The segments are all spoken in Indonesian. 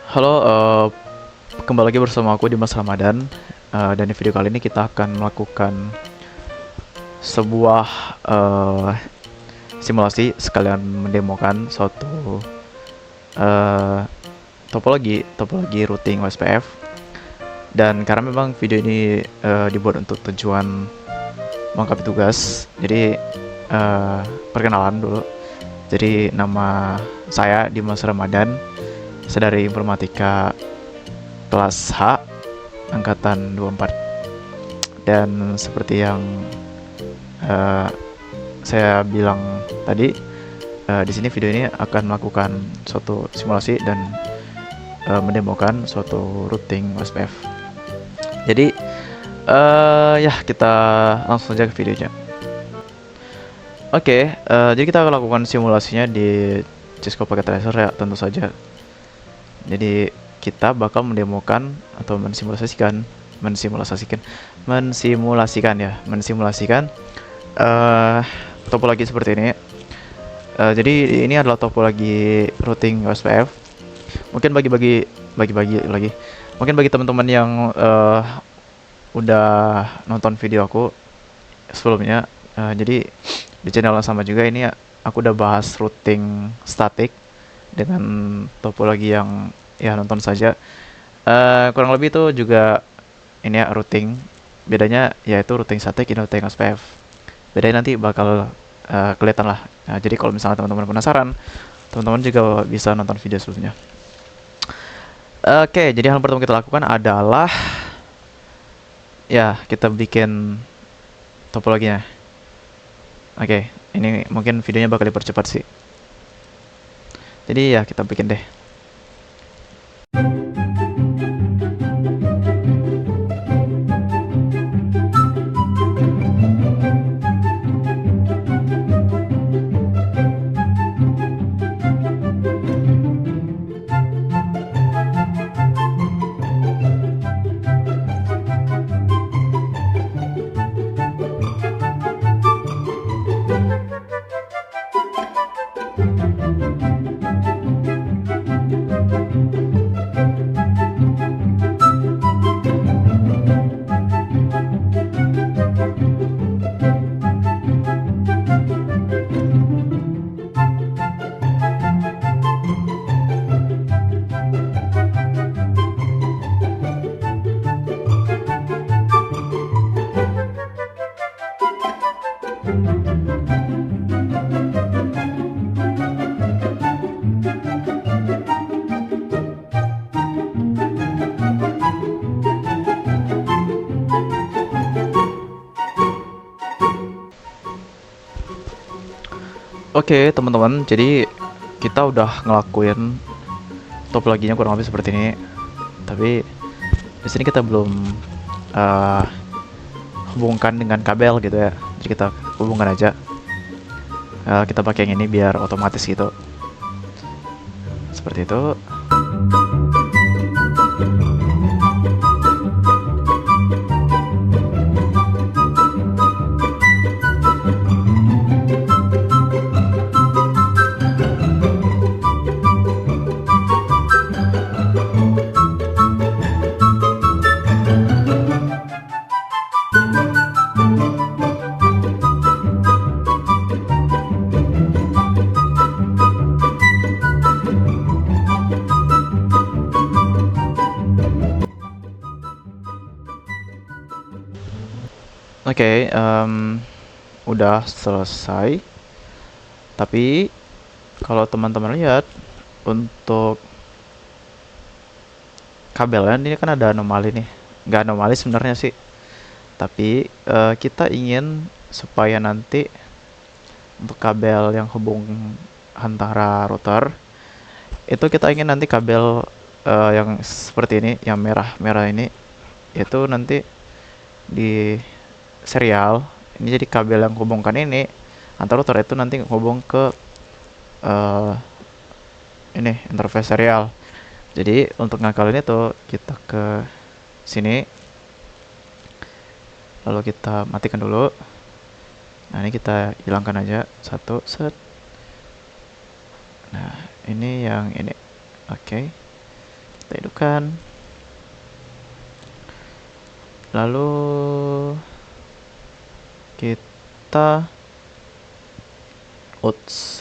Halo, kembali lagi bersama aku Dimas Ramadan. Dan di video kali ini kita akan melakukan sebuah simulasi sekalian mendemokan suatu eh, topologi routing OSPF. Dan karena memang video ini dibuat untuk tujuan melengkapi tugas, jadi perkenalan dulu. Jadi nama saya Dimas Ramadan, saya dari Informatika kelas H angkatan 24. Dan seperti yang uh, saya bilang tadi, di sini video ini akan melakukan suatu simulasi dan mendemokan suatu routing OSPF. Jadi ya kita langsung saja ke videonya. Oke, jadi kita akan lakukan simulasinya di Cisco Packet Tracer ya, tentu saja. Jadi kita bakal mendemokan atau mensimulasikan topologi seperti ini. Jadi ini adalah topologi routing OSPF. Mungkin bagi lagi. Mungkin bagi teman-teman yang udah nonton video aku sebelumnya, jadi di channel yang sama juga ini aku udah bahas routing statik dengan topologi yang ya nonton saja. Kurang lebih itu juga ini ya routing. Bedanya yaitu routing statik ini routing SPF. Bedanya nanti bakal kelihatan lah. Nah, jadi kalau misalnya teman-teman penasaran, teman-teman juga bisa nonton video sebelumnya. Oke, jadi hal pertama kita lakukan adalah ya kita bikin topologinya. Oke, ini mungkin videonya bakal dipercepat sih. Jadi ya kita bikin deh. Oke, teman-teman, jadi kita udah ngelakuin topologinya kurang lebih seperti ini. Tapi di sini kita belum hubungkan dengan kabel gitu ya. Jadi kita hubungkan aja. Kita pakai yang ini biar otomatis gitu. Seperti itu. Oke, udah selesai. Tapi kalau teman-teman lihat untuk kabelnya ini kan ada anomali nih. Nggak anomali sebenarnya sih. Tapi kita ingin supaya nanti untuk kabel yang hubung antara router itu kita ingin nanti kabel yang seperti ini, yang merah-merah ini itu nanti di serial ini, jadi kabel yang hubungkan ini antara router itu nanti hubung ke ini interface serial. Jadi untuk ngakalin itu kita ke sini, lalu kita matikan dulu. Nah, ini kita hilangkan aja satu set. Nah, ini yang ini. Oke. kita hidupkan. Lalu kita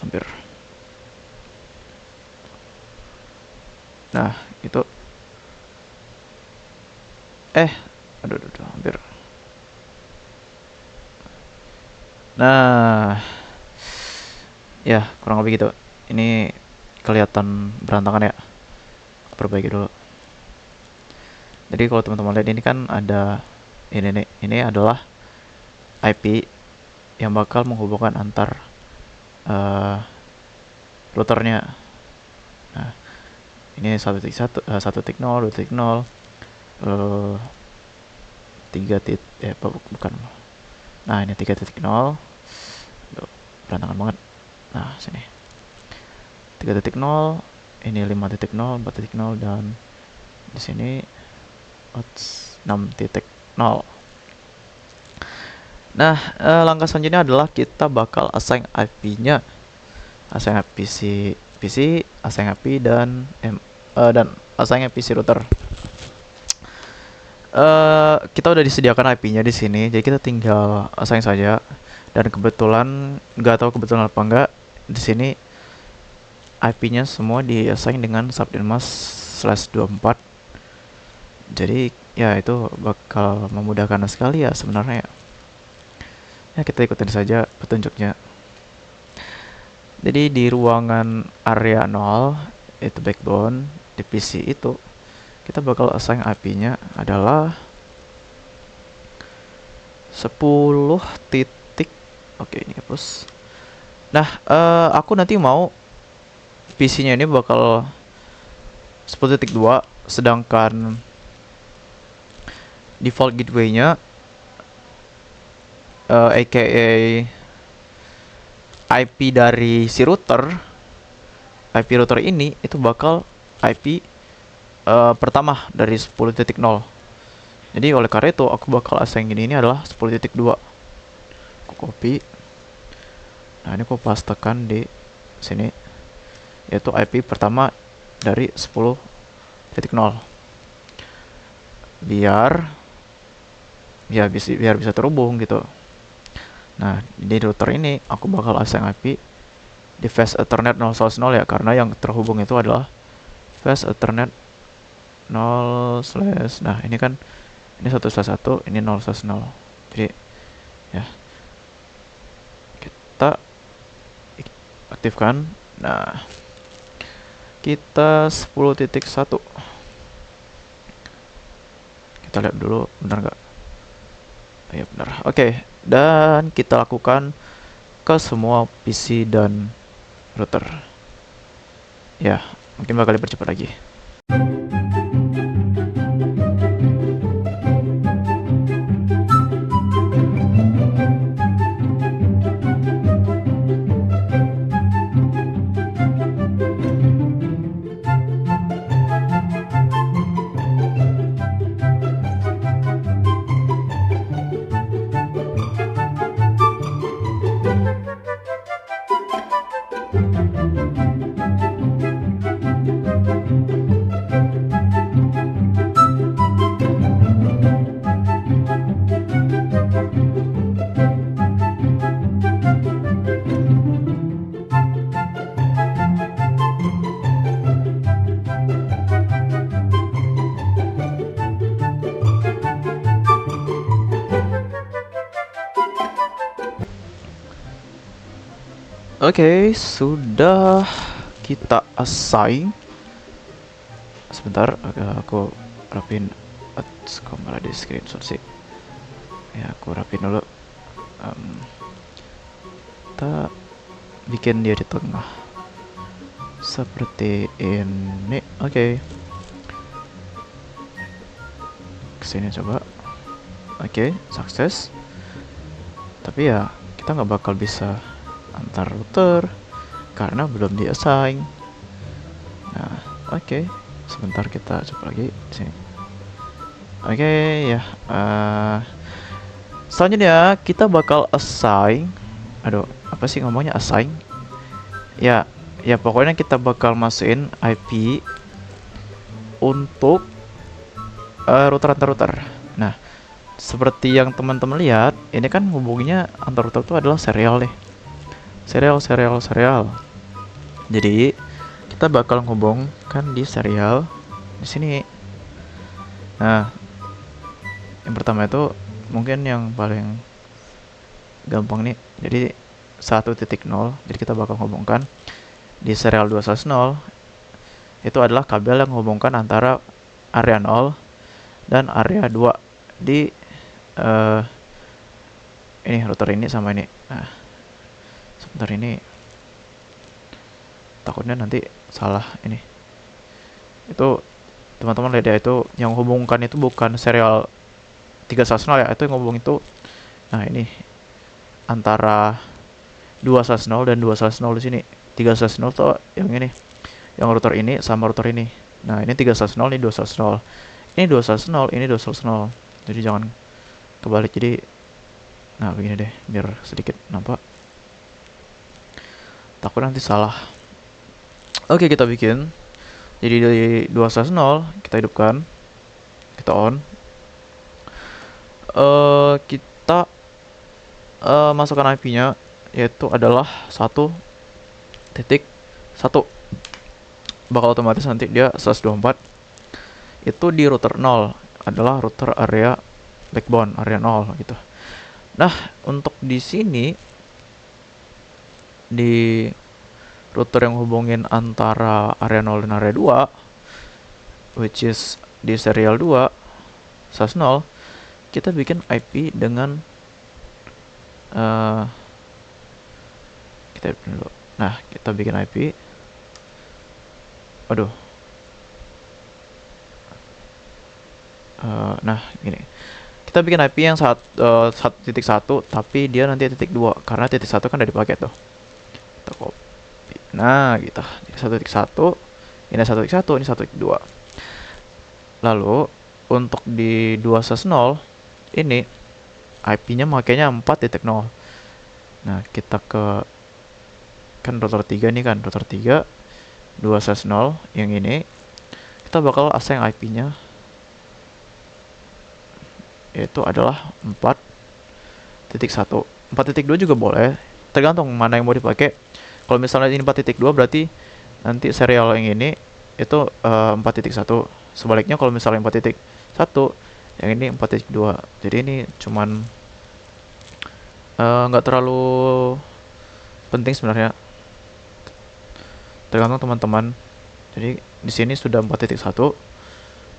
hampir. Nah, itu aduh, hampir. Nah, ya kurang lebih gitu. Ini kelihatan berantakan ya. Perbaiki dulu. Jadi kalau teman-teman lihat ini kan ada ini nih, ini adalah IP yang bakal menghubungkan antar routernya. Nah, ini 1.1, 1.0, 2.0, 3 bukan. Nah, ini 3.0. Berantakan banget. Nah, sini 3.0, ini 5.0, 4.0, dan di sini 6.0. Nah, langkah selanjutnya adalah kita bakal assign IP-nya, assign IP PC, assign IP dan assign IP si router. Kita udah disediakan IP-nya di sini, jadi kita tinggal assign saja. Dan kebetulan, nggak tahu kebetulan apa enggak, di sini IP-nya semua di-assign dengan subnetmask/24. Jadi ya itu bakal memudahkan sekali ya sebenarnya. Ya kita ikutin saja petunjuknya. Jadi di ruangan area 0 itu backbone di PC itu kita bakal assign IP-nya adalah 10 titik. Oke, ini hapus. Nah, aku nanti mau PC-nya ini bakal 10.2, sedangkan default gateway-nya aka IP dari si router, IP router ini itu bakal IP pertama dari 10.0. Jadi oleh karena itu aku bakal assign ini adalah 10.2. Aku copy. Nah, ini aku pastekan di sini, yaitu IP pertama dari 10.0. Biar bisa terhubung gitu. Nah, di router ini aku bakal assign IP di fast ethernet 0/0 ya, karena yang terhubung itu adalah fast ethernet 0/. Nah, ini kan ini 1/1, ini 0/0. Jadi ya kita aktifkan. Nah, kita 10.1. Kita lihat dulu benar nggak? Ya benar. Oke, dan kita lakukan ke semua PC dan router. Ya, mungkin bakal dipercepat lagi. Oke, sudah kita assign. Sebentar, aku rapin. Kok malah di screenshot sih? Ya, aku rapin dulu. Kita bikin dia di tengah seperti ini. Oke. Kesini coba. Oke, sukses. Tapi ya kita nggak bakal bisa antar router karena belum di-assign. Nah, oke. Sebentar kita coba lagi di sini. Oke, ya. Selanjutnya kita bakal assign. Aduh, apa sih ngomongnya assign? Ya pokoknya kita bakal masukin IP untuk router antar router. Nah, seperti yang teman-teman lihat, ini kan hubungannya antar router itu adalah serial nih. Serial. Jadi, kita bakal menghubungkan di serial di sini. Nah, yang pertama itu mungkin yang paling gampang nih. Jadi 1.0. Jadi kita bakal menghubungkan di serial 210. Itu adalah kabel yang menghubungkan antara area 0 dan area 2 di ini router ini sama ini. Nah, sebentar, ini takutnya nanti salah ini. Itu teman-teman lihat ya, itu yang hubungkan itu bukan serial 310 ya, itu yang hubung itu. Nah, ini antara 210 dan 210 di sini. 310 tuh yang ini. Yang router ini sama router ini. Nah, ini 310, ini 210. Ini 210, ini 210. Jadi jangan kebalik. Jadi nah, begini deh biar sedikit nampak. Takut nanti salah. Oke, kita bikin. Jadi dari 210 kita hidupkan. Kita on. Kita masukkan IP-nya, yaitu adalah 1.1. Bakal otomatis nanti dia 124. Itu di router 0 adalah router area backbone, area 0 gitu. Nah, untuk di sini di router yang hubungin antara area 0 dan area 2, which is di serial 2 SAS0, kita bikin IP dengan kita dulu. Nah, kita bikin IP. Aduh. Nah, gini. Kita bikin IP yang 1.1, tapi dia nanti 1.2 karena 1.1 kan udah dipakai tuh. Kita copy. Nah, gitu. Jadi 1.1, ini 1.1, ini 1.2. Lalu untuk di 2.0 ini IP-nya makanya 4.0. Nah, kita ke kan router 3 nih kan, router 3 2.0 yang ini. Kita bakal assign IP-nya yaitu adalah 4.1. 4.2 juga boleh, tergantung mana yang mau dipakai. Kalau misalnya ini 4.2 berarti nanti serial yang ini itu 4.1. Sebaliknya kalau misalnya 4.1 yang ini 4.2. Jadi ini cuman nggak terlalu penting sebenarnya, tergantung teman-teman. Jadi di sini sudah 4.1.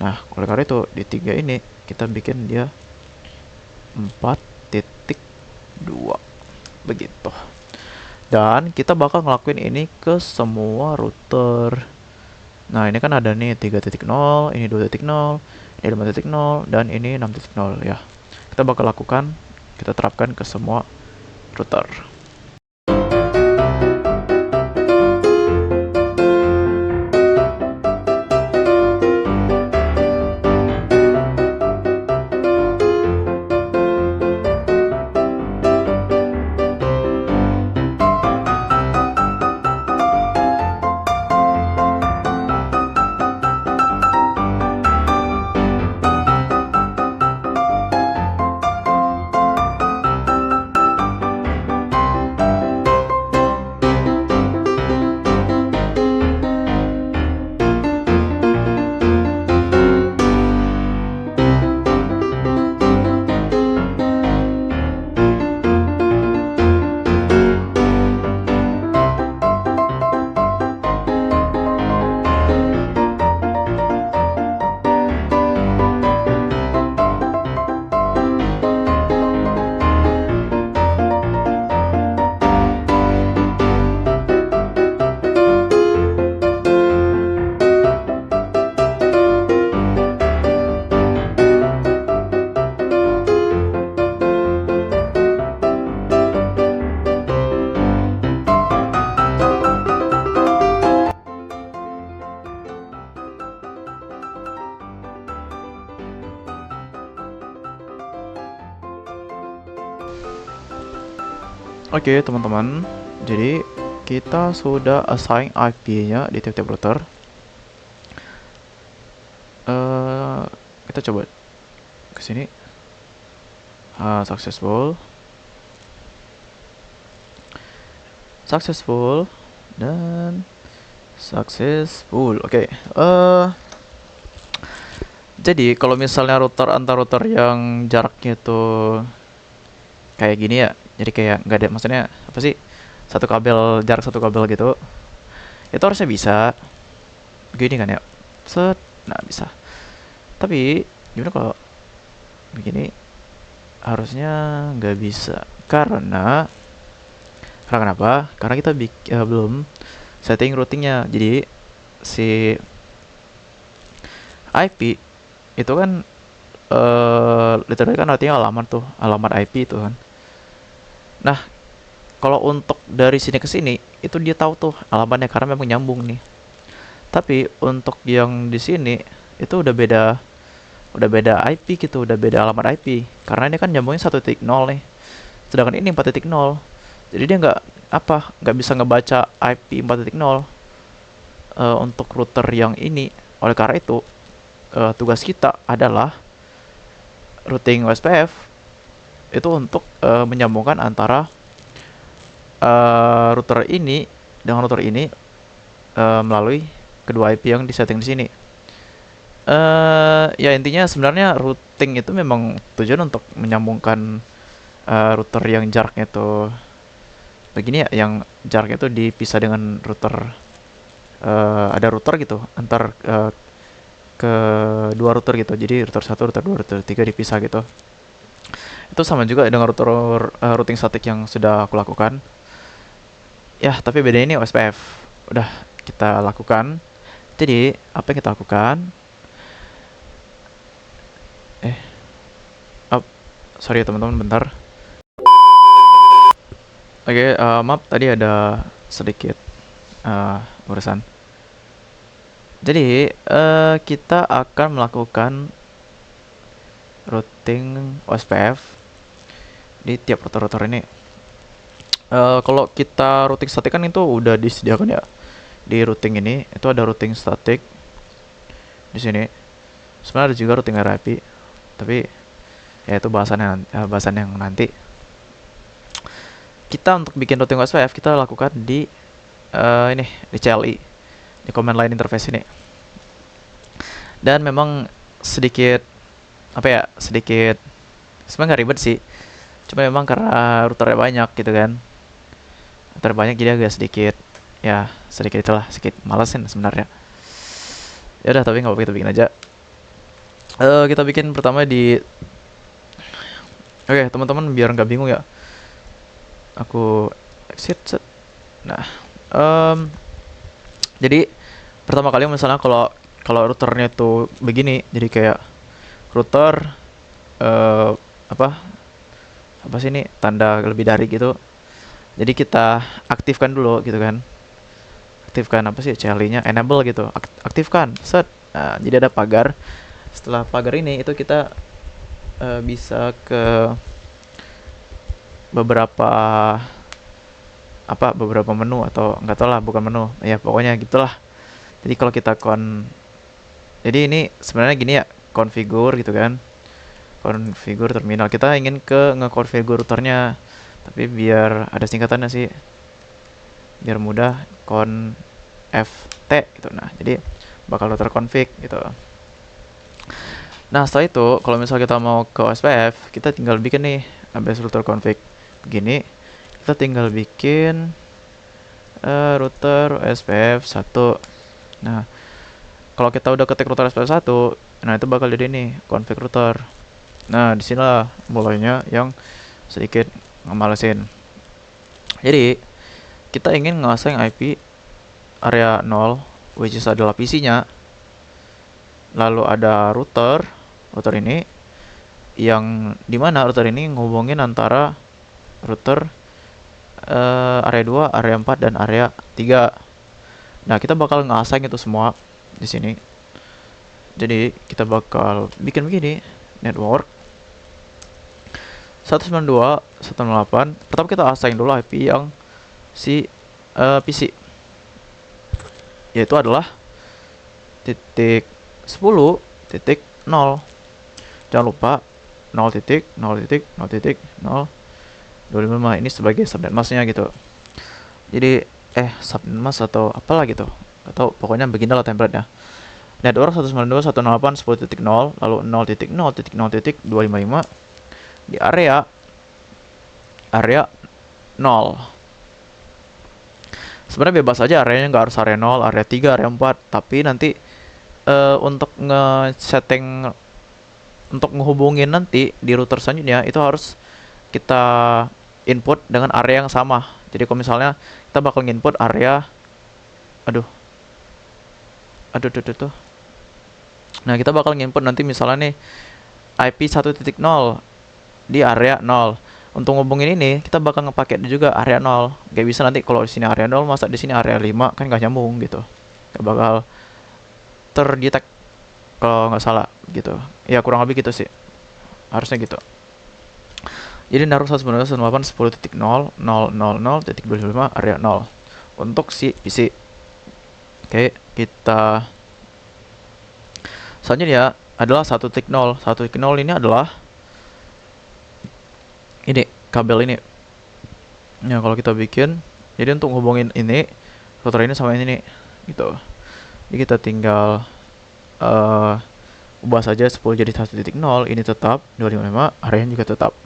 Nah, oleh karena itu di 3 ini kita bikin dia 4.2 begitu. Dan kita bakal ngelakuin ini ke semua router. Nah, ini kan ada nih 3.0, ini 2.0, ini 5.0, dan ini 6.0 ya. Kita bakal lakukan, kita terapkan ke semua router. Oke, teman-teman. Jadi kita sudah assign IP-nya di tiap-tiap router. kita coba ke sini. Successful dan successful. Oke. Jadi kalau misalnya antar router yang jaraknya tuh kayak gini ya, jadi kayak nggak ada, maksudnya apa sih, jarak satu kabel gitu, itu harusnya bisa gini kan ya, nah bisa. Tapi gimana kalau begini? Harusnya nggak bisa, karena kenapa? Karena kita belum setting routingnya. Jadi si IP itu kan literally kan artinya alamat IP itu kan. Nah, kalau untuk dari sini ke sini itu dia tahu tuh alamatnya karena memang nyambung nih. Tapi untuk yang di sini itu udah beda IP gitu, udah beda alamat IP. Karena ini kan nyambungnya 1.0 nih. Sedangkan ini 4.0. Jadi dia nggak bisa ngebaca IP 4.0 untuk router yang ini. Oleh karena itu tugas kita adalah routing OSPF itu untuk menyambungkan antara router ini dengan router ini melalui kedua IP yang disetting di sini. Ya intinya sebenarnya routing itu memang tujuan untuk menyambungkan router yang jaraknya itu begini ya, yang jaraknya itu dipisah dengan router, ada router gitu antar ke dua router gitu. Jadi router 1, router 2, router 3 dipisah gitu. Itu sama juga dengan routing statik yang sudah aku lakukan. Ya, tapi bedanya ini OSPF. Udah kita lakukan. Jadi, apa yang kita lakukan? Sorry ya teman-teman, bentar. Oke, maaf tadi ada sedikit urusan. Jadi, kita akan melakukan routing OSPF di tiap router-router ini. Kalau kita routing statik kan itu udah disediakan ya. Di routing ini itu ada routing statik di sini. Sebenarnya ada juga routing RIP, tapi ya itu bahasan yang nanti. Kita untuk bikin routing OSPF kita lakukan di ini di CLI, di command line interface ini. Dan memang sedikit sebenarnya nggak ribet sih, cuma memang karena routernya banyak gitu kan, jadi agak sedikit itulah, sedikit malesin sebenarnya. Ya udah, tapi nggak apa-apa, kita bikin aja. Kita bikin pertama di teman-teman, biar nggak bingung ya, aku exit set. Nah, jadi pertama kali misalnya kalau routernya tuh begini, jadi kayak router apa sih ini, tanda lebih dari gitu. Jadi kita aktifkan dulu gitu kan. Aktifkan apa sih CLI-nya, enable gitu. Aktifkan, set. Nah, jadi ada pagar. Setelah pagar ini itu kita bisa ke beberapa menu, atau nggak tahu lah, bukan menu ya, pokoknya gitulah. Jadi kalau kita jadi ini sebenarnya gini ya, configure gitu kan, configure terminal. Kita ingin nge-configure routernya, tapi biar ada singkatannya sih, biar mudah, conft gitu. Nah, jadi bakal router config gitu. Nah, setelah itu kalau misalnya kita mau ke OSPF, kita tinggal bikin nih base router config begini. Kita tinggal bikin router OSPF 1. Nah, kalau kita udah ketik router OSPF 1, nah itu bakal jadi nih config router. Nah, disinilah mulainya yang sedikit ngemalesin. Jadi, kita ingin ngaseng IP area 0, which is adalah PC-nya. Lalu ada router ini, yang dimana router ini ngubungin antara router area 2, area 4, dan area 3. Nah, kita bakal ngaseng itu semua di sini. Jadi, kita bakal bikin begini, network 192.168. Pertama kita assign dulu IP yang si PC, yaitu adalah titik 10.0. jangan lupa 0.0.0.025 ini sebagai subnet masknya gitu. Jadi subnet mask atau apalah gitu, atau pokoknya beginilah template-nya. Network 192.168.10.0 lalu 0.0.0.255 di area 0. Sebenarnya bebas aja areanya, nggak harus area 0, area 3, area 4, tapi nanti untuk nge-setting, untuk ngehubungin nanti di router selanjutnya itu harus kita input dengan area yang sama. Jadi kalau misalnya kita bakal nginput area aduh tuh. Nah, kita bakal nginput nanti misalnya nih IP 1.0 di area 0. Untuk ngubungin ini kita bakal ngepakai juga area 0. Gak bisa nanti kalau di sini area 0 masa di sini area 5, kan gak nyambung gitu. Gak bakal terdetek kalau nggak salah gitu. Ya kurang lebih gitu sih. Harusnya gitu. Jadi naruh 192.10.0.000.25 area 0 untuk si PC. Oke, kita selanjutnya adalah 1.0. 1.0 ini adalah ini kabel ini. Ya kalau kita bikin, jadi untuk hubungin ini router ini sama ini gitu. Jadi kita tinggal ubah saja 10 jadi 1.0, ini tetap 255, areanya juga tetap.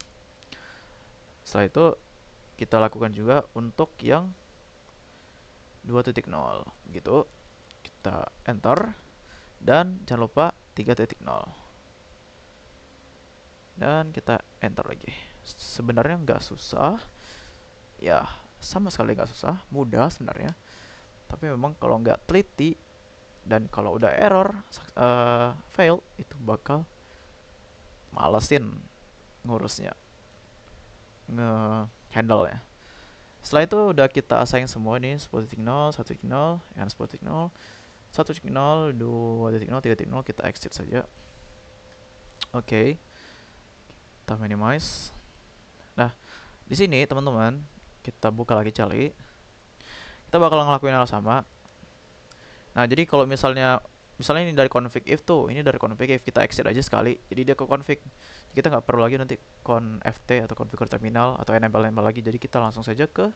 Setelah itu kita lakukan juga untuk yang 2.0 gitu. Kita enter dan jangan lupa 3.0 dan kita enter lagi. Sebenarnya nggak susah ya, sama sekali nggak susah, mudah sebenarnya, tapi memang kalau nggak teliti dan kalau udah error fail itu bakal malesin ngurusnya, nge-handle ya. Setelah itu udah kita assign semua nih 10.0, 1.0, and 10.0, 1.0, 2.0, 3.0, kita exit saja. Oke. Kita minimize. Nah, di sini teman-teman, kita buka lagi Charlie. Kita bakal ngelakuin hal sama. Nah, jadi kalau misalnya ini dari config if tuh, ini dari config if, kita exit aja sekali. Jadi dia ke config. Kita nggak perlu lagi nanti conft atau configure terminal atau enable lagi. Jadi kita langsung saja ke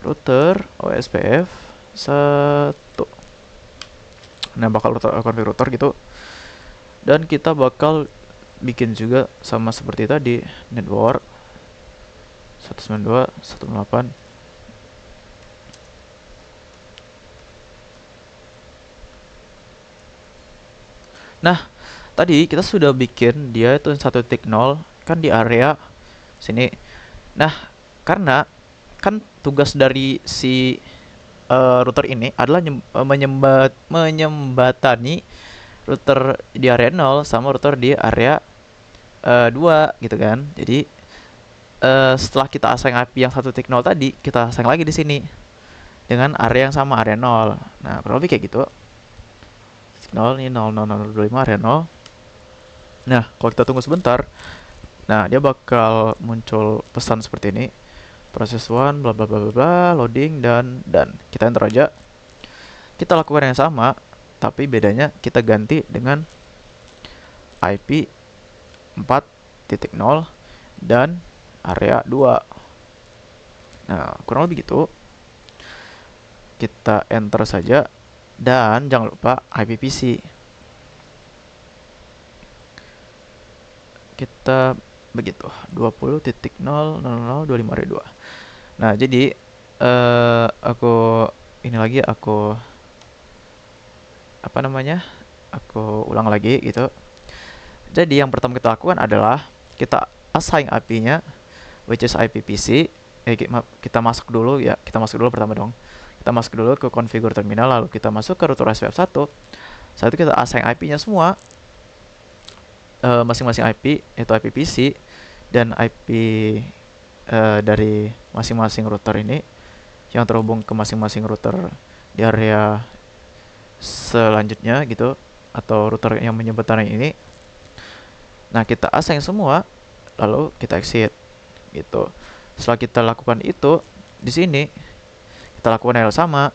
router OSPF 1. Nah, bakal config router gitu. Dan kita bakal bikin juga sama seperti tadi, network 192.168. Nah, tadi kita sudah bikin dia itu 1.0 kan di area sini. Nah, karena kan tugas dari si router ini adalah menyembatani router di area 0 sama router di area 2 gitu kan. Jadi setelah kita assign IP yang 1.0 tadi, kita assign lagi di sini dengan area yang sama, area 0. Nah, kurang lebih kayak gitu. 0 ini 00025 area 0. Nah, kalau kita tunggu sebentar, nah dia bakal muncul pesan seperti ini. Proses 1 bla bla bla bla, loading dan kita enter aja. Kita lakukan yang sama, tapi bedanya kita ganti dengan IP 4.0 dan area 2. Nah, kurang lebih gitu. Kita enter saja dan jangan lupa IP PC. Kita begitu 20.000.252. Nah, jadi aku ulang lagi gitu. Jadi yang pertama kita lakukan adalah kita assign IP-nya, which is IP PC. Kita masuk dulu pertama dong. Kita masuk dulu ke configure terminal, lalu kita masuk ke router OSPF 1. Saat itu kita assign IP-nya semua, masing-masing IP, yaitu IP PC dan IP dari masing-masing router ini yang terhubung ke masing-masing router di area selanjutnya gitu, atau router yang menjembatani ini. Nah, kita assign semua, lalu kita exit gitu. Setelah kita lakukan itu, di sini kita lakukan hal sama,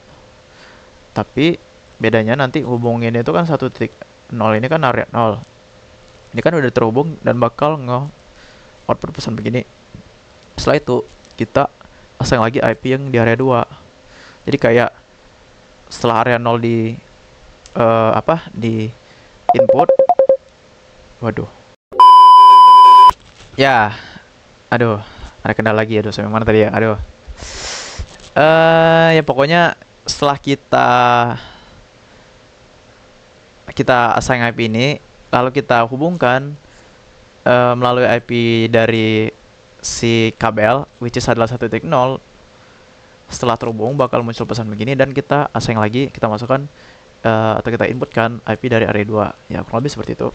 tapi bedanya nanti hubungin itu kan 1.0 ini kan area 0. Ini kan udah terhubung dan bakal output pesan begini. Setelah itu kita assign lagi IP yang di area 2. Jadi kayak setelah area 0 di di input. Waduh. Ya, aduh, ada kendala lagi. Aduh, sampai mana tadi ya? Aduh. Ya pokoknya setelah kita assign IP ini, lalu kita hubungkan melalui IP dari si kabel, which is adalah 1.0. Setelah terhubung bakal muncul pesan begini dan kita assign lagi, kita masukkan atau kita inputkan IP dari area 2. Ya, kurang lebih seperti itu.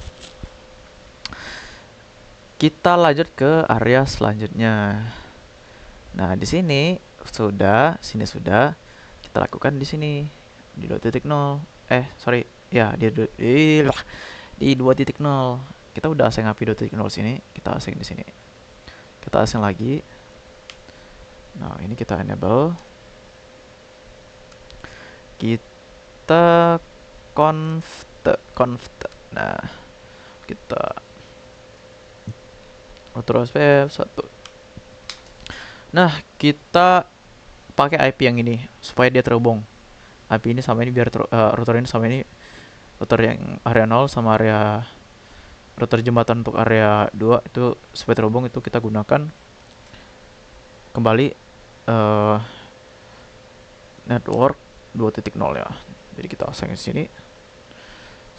Kita lanjut ke area selanjutnya. Nah, di sini sudah kita lakukan di sini di 2.0. Sorry. Ya, di 2.0. Kita udah assign IP 2.0 sini, kita assign di sini. Kita assign lagi. Nah, ini kita enable. Kita conft. Nah, kita router OSPF 1. Nah, kita pakai IP yang ini supaya dia terhubung. IP ini sama ini biar router ini sama ini, router yang area 0 sama area router jembatan untuk area 2 itu supaya terhubung, itu kita gunakan kembali network 2.0 ya. Jadi kita assign di sini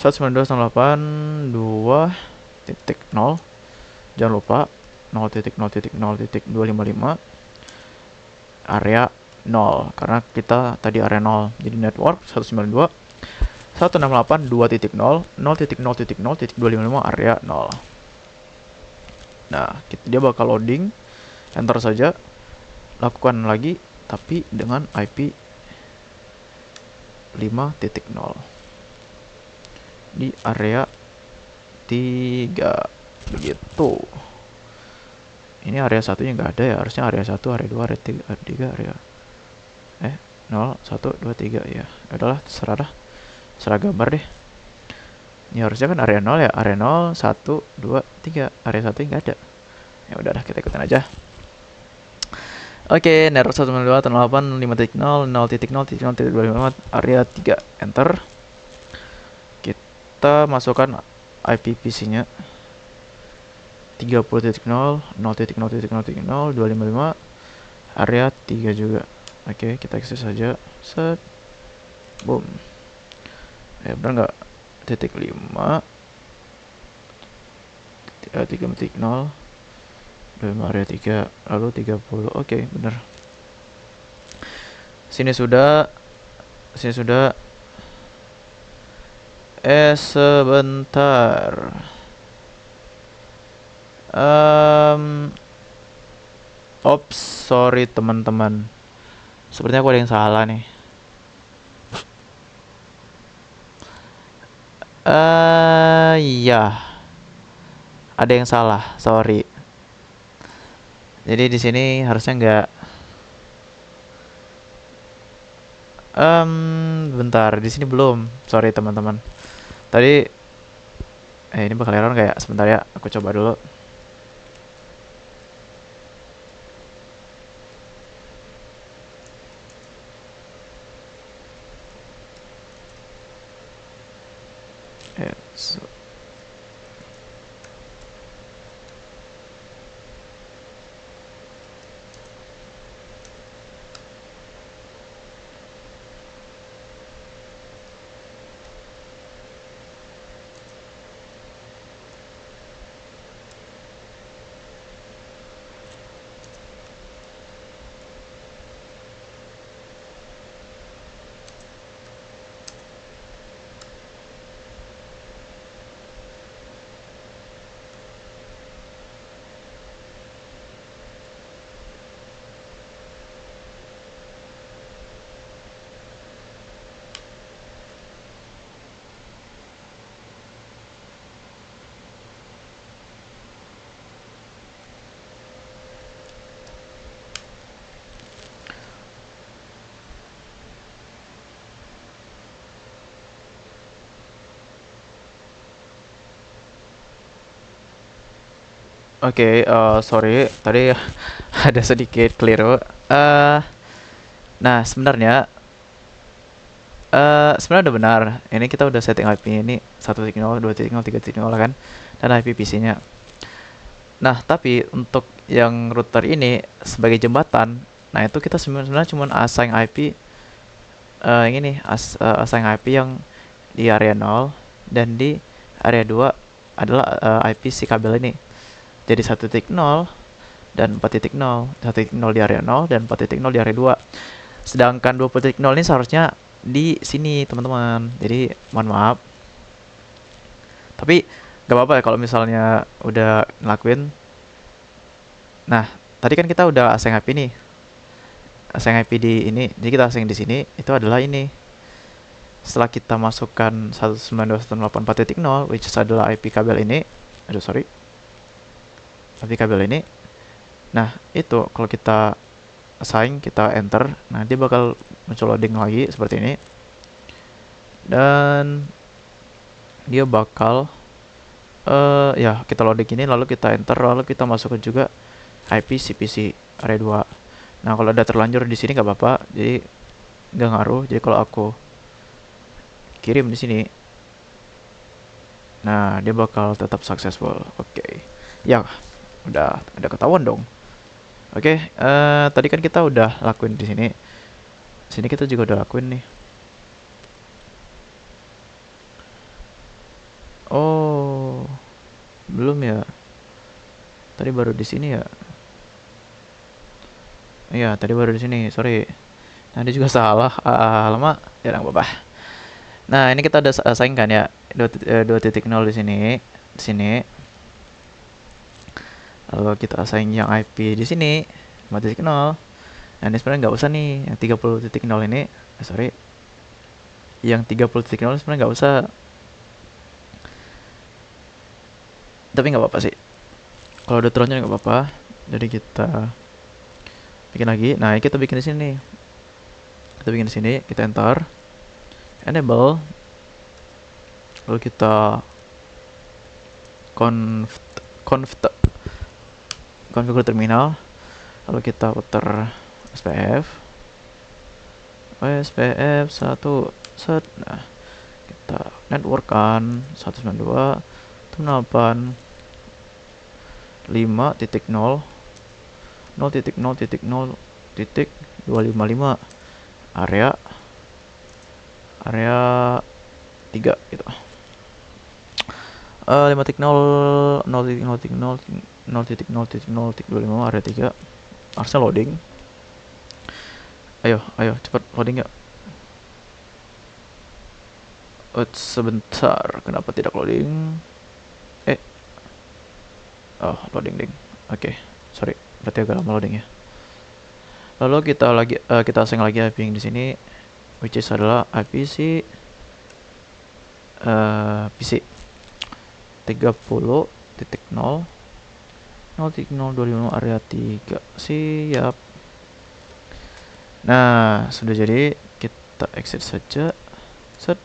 192.168.2.0. Jangan lupa 0.0.0.255 area 0 karena kita tadi area 0. Jadi network 192.168.2.0.0.0.255 area 0. Nah, dia bakal loading. Enter saja. Lakukan lagi tapi dengan IP 5.0 di area 3 begitu. Ini area 1-nya nggak ada ya, harusnya area 1, area 2, area 3, area 0, 1, 2, 3 ya. Udahlah, terserah gambar deh. Ini harusnya kan area 0 ya, area 0, 1, 2, 3, area 1 nggak ada. Ya udahlah, kita ikutin aja. Oke, network 192.168.5.0, 0.0.0.255 area 3. Enter. Kita masukkan IP PC-nya 30.0, 0.0.0.255 area 3 juga. Oke, kita akses saja. Set. Boom. Benar nggak? Titik 5 3.0 area 3 lalu 30. Oke, benar. Sini sudah. Sebentar. Ops, sorry teman-teman. Sepertinya aku ada yang salah nih. Iya. Ada yang salah, sorry. Jadi di sini harusnya nggak. Bentar, di sini belum. Sorry teman-teman. Tadi ini bakal error kayak sebentar ya, aku coba dulu. Oke, sorry tadi ada sedikit keliru. Nah, sebenarnya udah benar. Ini kita udah setting IP ini 1.0, 2.0, 3.0 kan, dan IP PC-nya. Nah, tapi untuk yang router ini sebagai jembatan, nah itu kita sebenarnya cuma assign IP yang ini, assign IP yang di area 0 dan di area 2 adalah IP si kabel ini. Jadi 1.0 dan 4.0, 1.0 di area 0 dan 4.0 di area 2. Sedangkan 2.0 ini seharusnya di sini, teman-teman. Jadi, mohon maaf. Tapi gak apa-apa ya kalau misalnya udah ngelakuin. Nah, tadi kan kita udah assign IP nih. Assign IP di ini. Jadi kita assign di sini itu adalah ini. Setelah kita masukkan 192.168.4.0 which is adalah IP kabel ini. Aduh, sorry. IP kabel ini. Nah, itu kalau kita assign, kita enter, nah dia bakal muncul loading lagi seperti ini. Dan dia bakal ya kita loading ini, lalu kita enter, lalu kita masukkan juga IP CPC area 2. Nah, kalau udah terlanjur di sini nggak apa-apa, jadi nggak ngaruh. Jadi kalau aku kirim di sini, nah dia bakal tetap successful. Oke. Ya, udah ketahuan dong. Oke, tadi kan kita udah lakuin di sini. Sini kita juga udah lakuin nih. Oh, belum ya. Tadi baru di sini ya. Iya, tadi baru di sini. Sorry. Nah, dia juga salah. Lama. Ya, nggak apa-apa. Nah, ini kita udah assign kan ya. 2.0 di sini. Di sini. Lalu kita assign yang IP di sini. 5.0. Nah, ini sebenarnya nggak usah nih. Yang 30.0 ini. Sorry. Yang 30.0 sebenarnya nggak usah. Tapi nggak apa-apa sih. Kalau udah terlanjur nggak apa-apa. Jadi kita bikin lagi. Nah, kita bikin di sini. Kita bikin di sini. Kita enter. Enable. Lalu kita configure terminal. Lalu kita putar SPF 1 set. Nah, kita networkan 192.168.5.0 0.0.0.255 area 3 gitu. 5.0 0.0.0.0.25 area 3 harusnya loading. Ayo cepat loading ya. Sebentar, kenapa tidak loading? Oh, loading ding. Oke, sorry, berarti agak lama loading ya. Lalu kita asing lagi IP yang di sini, which is adalah IP PC 30.0 0.025 area 3. Siap. Nah, sudah jadi, kita exit saja. Set.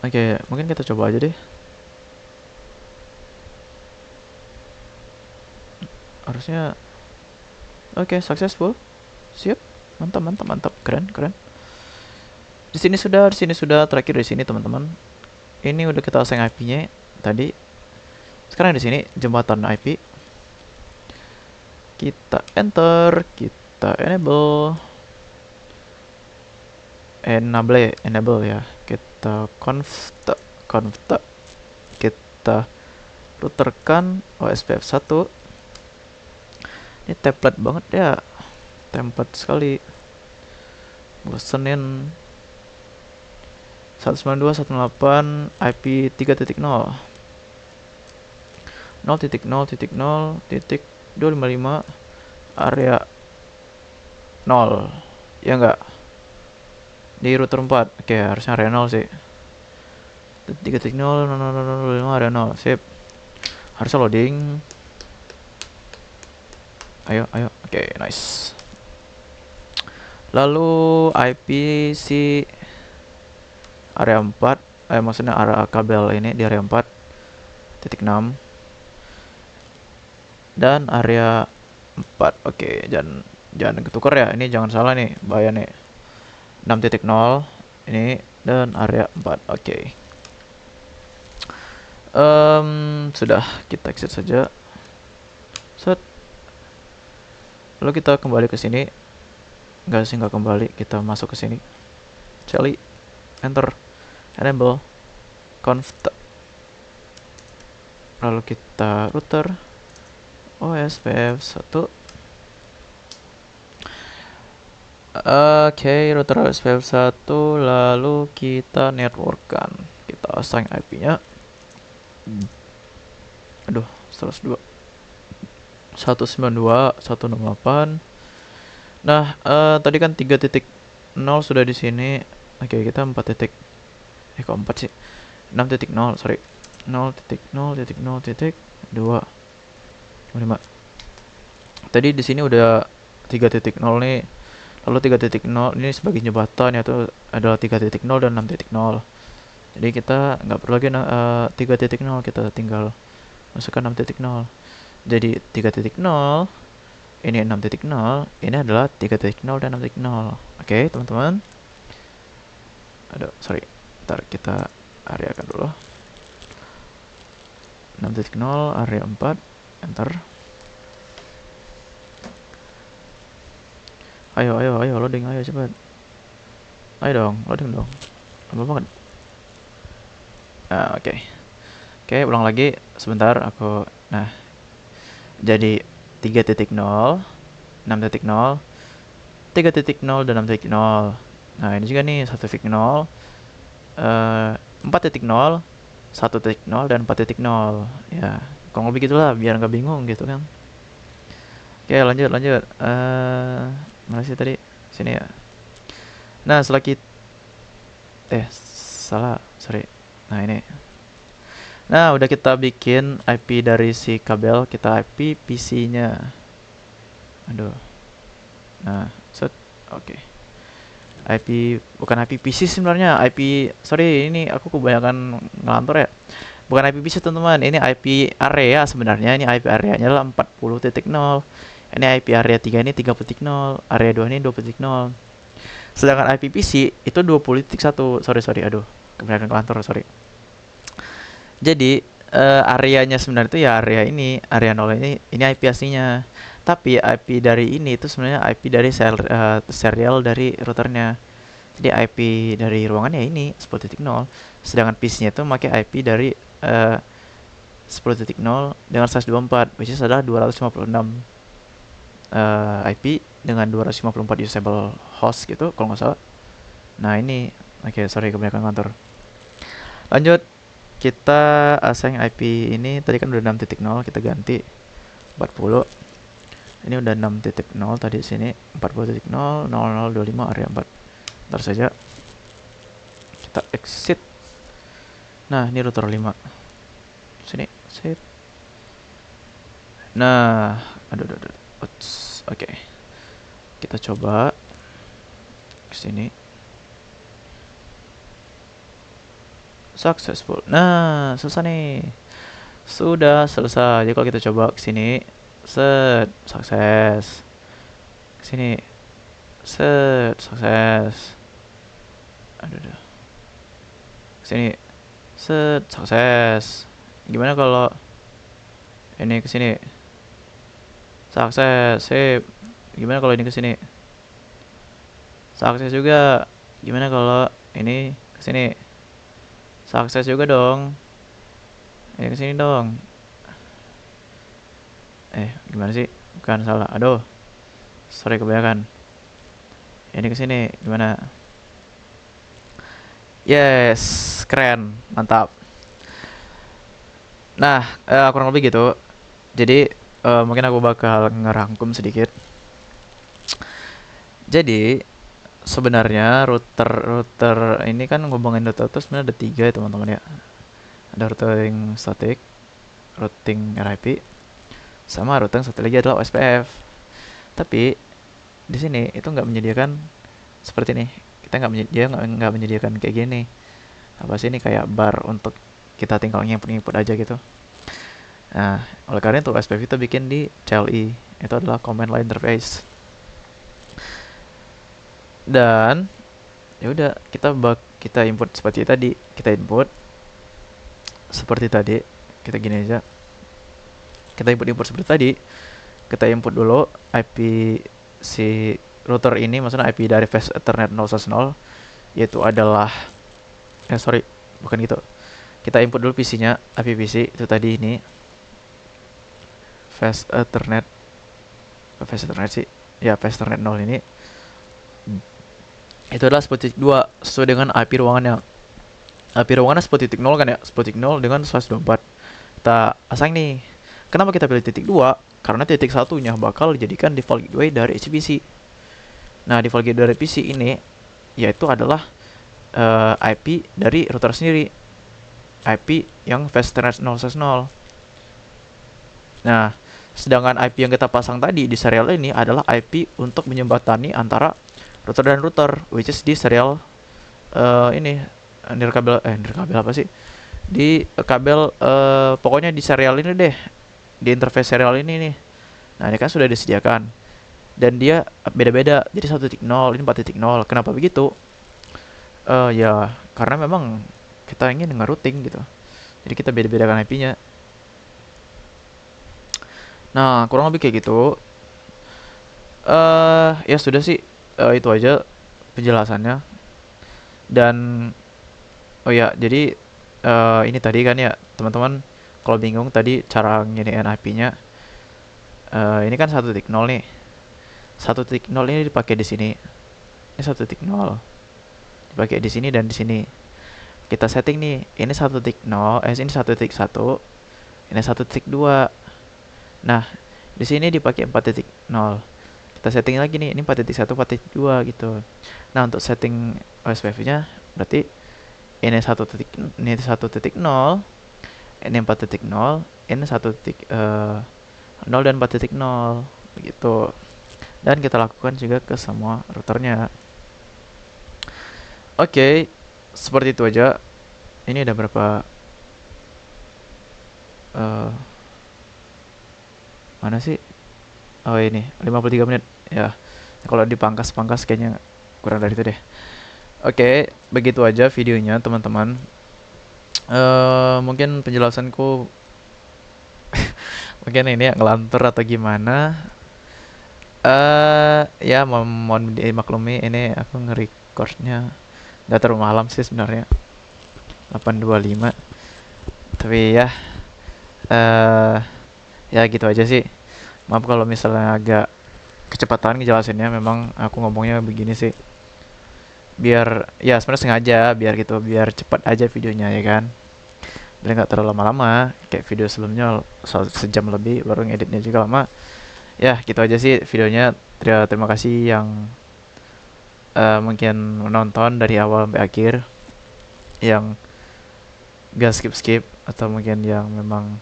Oke, mungkin kita coba aja deh. Harusnya oke, successful. Siap. Mantap. Keren. Di sini sudah terakhir di sini, teman-teman. Ini udah kita assign IP-nya tadi. Sekarang di sini jembatan IP. Kita enter, kita enable ya. Kita convert, kita routerkan OSPF 1. Ini template banget ya, template sekali, bosenin. 192.168 IP 3.0 0.0.0.255 area 0, ya enggak, di router 4. Oke, harusnya area 0 sih. 3.0 area 0. Sip, harusnya loading. Ayo. Oke, nice. Lalu IP si area 4, maksudnya area kabel ini di area 4.6. dan area 4. Oke, jangan ketukar ya. Ini jangan salah nih, bahaya nih. 6.0 ini dan area 4. Oke. Sudah, kita exit saja. Set. Lalu kita kembali ke sini. Enggak kembali. Kita masuk ke sini. Cali, enter, enable, conf. Lalu kita router OSPF1. Oke, router OSPF1, lalu kita networkkan. Kita assign IP-nya. Aduh, 102. 192.168. Nah, tadi kan 3.0 sudah di sini. Oke, kita 4 titik. Kok 4 sih? 6.0, sorry. 0.0.0.2 5. Tadi di sini udah 3.0 nih. Lalu 3.0 ini sebagai jembatan, yaitu adalah 3.0 dan 6.0. Jadi kita nggak perlu lagi 3.0, kita tinggal masukkan 6.0. Jadi 3.0 ini 6.0, ini adalah 3.0 dan 6.0. Oke, teman-teman. Aduh, sorry. Ntar kita areakan dulu. 6.0 area 4, enter. Ayo, loading, ayo cepat. Ayo dong, loading dong. Lama banget. Oke. Oke, ulang lagi sebentar aku. Nah, jadi 3.0, 6.0, 3.0 dan 6.0. Nah, ini juga nih 1.0, 4.0, 1.0 dan 4.0. Ya, kurang lebih gitulah biar nggak bingung gitu kan. Oke, lanjut. Mana sih tadi? Sini ya. Nah, setelah kita salah, sorry. Nah, ini. Nah, udah kita bikin IP dari si kabel, kita IP PC-nya. Aduh. Nah, set. Oke. IP bukan IP PC sebenarnya, IP, sorry, ini aku kebanyakan ngelantur ya. Bukan IP PC teman-teman, ini IP area sebenarnya. Ini IP areanya adalah 40.0. Ini IP area 3 ini 3.0, area 2 ini 2.0. Sedangkan IP PC itu 20.1. Sorry, aduh, kebanyakan ngelantur, sorry. Jadi areanya sebenarnya itu ya area ini, area 0 ini IP aslinya. Tapi IP dari ini itu sebenarnya IP dari serial dari routernya. Jadi IP dari ruangannya ini 10.0. Sedangkan PC-nya itu memakai IP dari 10.0 dengan size 24, which is adalah 256 IP dengan 254 usable host gitu kalau nggak salah. Nah ini, oke, sorry kebanyakan kantor. Lanjut, kita assign IP ini tadi kan udah 6.0, kita ganti 40. Ini udah 6.0 tadi sini 40.0 0025 area 4. Ntar saja kita exit. Nah, ini router 5. Sini, sip. Nah, aduh. Oke. Kita coba ke sini. Successful. Nah, selesai nih. Sudah selesai. Jadi kalau kita coba ke sini, set, sukses. Ke sini, set, sukses. Aduh. Ke sini, set, sukses. Gimana kalau ini ke sini? Sukses, sip. Gimana kalau ini ke sini? Sukses juga. Gimana kalau ini ke sini? Sukses juga dong. Ini ke sini dong. Gimana sih? Bukan, salah. Aduh. Sorry kebanyakan. Ini ke sini gimana? Yes, keren, mantap. Nah, kurang lebih gitu. Jadi mungkin aku bakal ngerangkum sedikit. Jadi sebenarnya router ini kan ngomongin router itu sebenarnya ada 3 ya teman-teman ya. Ada routing static, routing RIP, sama routing satu lagi adalah OSPF. Tapi di sini itu nggak menyediakan seperti ini. Dia nggak menyediakan kayak gini. Apa sih ini, kayak bar untuk kita tinggal input aja gitu. Nah, oleh karena itu SPF kita bikin di CLI, itu adalah Command Line Interface. Dan ya udah, kita import seperti tadi, kita input seperti tadi, kita gini aja, kita import seperti tadi, kita input dulu IP si router ini, maksudnya IP dari Fast Ethernet 010, yaitu adalah sorry, bukan gitu, kita input dulu PC-nya, IP PC itu tadi ini Fast Ethernet sih ya, Fast Ethernet 0 ini itu adalah 10.2 sesuai dengan IP ruangannya. IP ruangannya 10.0 kan ya, 10.0 dengan 124. Kita assign nih. Kenapa kita pilih titik 2? Karena titik satunya bakal dijadikan default gateway dari HPC. Nah, default gateway dari PC ini yaitu adalah IP dari router sendiri. IP yang Fast Ethernet 010. Nah, sedangkan IP yang kita pasang tadi di serial ini adalah IP untuk menjembatani antara router dan router, which is di serial ini nirkabel apa sih, di kabel pokoknya di serial ini deh, di interface serial ini nih. Nah, ini kan sudah disediakan dan dia beda-beda, jadi 1.0 ini 4.0. Kenapa begitu? Ya karena memang kita ingin nge-routing gitu, jadi kita beda-bedakan IP-nya. Nah, kurang lebih kayak gitu. Ya sudah sih, itu aja penjelasannya. Dan oh ya, jadi ini tadi kan ya teman-teman, kalau bingung tadi cara nginiin IP-nya, ini kan 1.0 nih. 1.0 ini dipakai di sini. Ini 1.0 dipakai di sini dan di sini. Kita setting nih, ini 1.0, ini 1.1, ini 1.2. Nah, di sini dipakai 4.0. Kita setting lagi nih, ini 4.1, 4.2 gitu. Nah, untuk setting OSPF-nya berarti ini 1.0, ini 1.0, ini 4.0, ini 1.0 dan 4.0 begitu. Dan kita lakukan juga ke semua routernya. Oke, seperti itu aja. Ini ada berapa mana sih? Oh, ini 53 menit ya. Kalau dipangkas-pangkas kayaknya kurang dari itu deh. Oke, begitu aja videonya teman-teman. Mungkin penjelasanku mungkin ini ya ngelantur atau gimana. Ya mohon dimaklumi, ini aku nge-recordnya udah terlalu malam sih sebenarnya, 8.25. Tapi ya ya gitu aja sih. Maaf kalau misalnya agak kecepatan ngejelasinnya, memang aku ngomongnya begini sih. Biar ya sebenarnya sengaja biar gitu, biar cepat aja videonya ya kan. Biar nggak terlalu lama-lama kayak video sebelumnya sejam lebih, baru ngeditnya juga lama. Ya gitu aja sih videonya. Terima kasih yang mungkin menonton dari awal sampai akhir, yang gak skip atau mungkin yang memang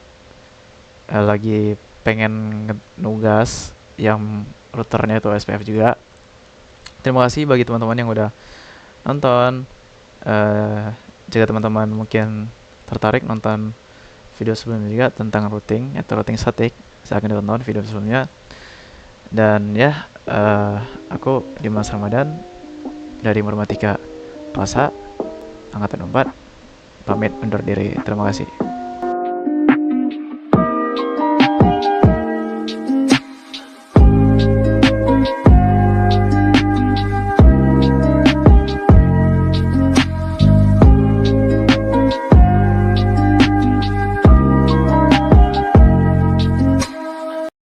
lagi pengen nugas yang routernya itu SPF juga. Terima kasih bagi teman-teman yang udah nonton. Jika teman-teman mungkin tertarik nonton video sebelumnya juga tentang routing atau routing static, silahkan ditonton video sebelumnya. Dan ya, aku Dimas Ramadan dari Murmatika Plaza Angkatan 4 pamit undur diri. Terima kasih.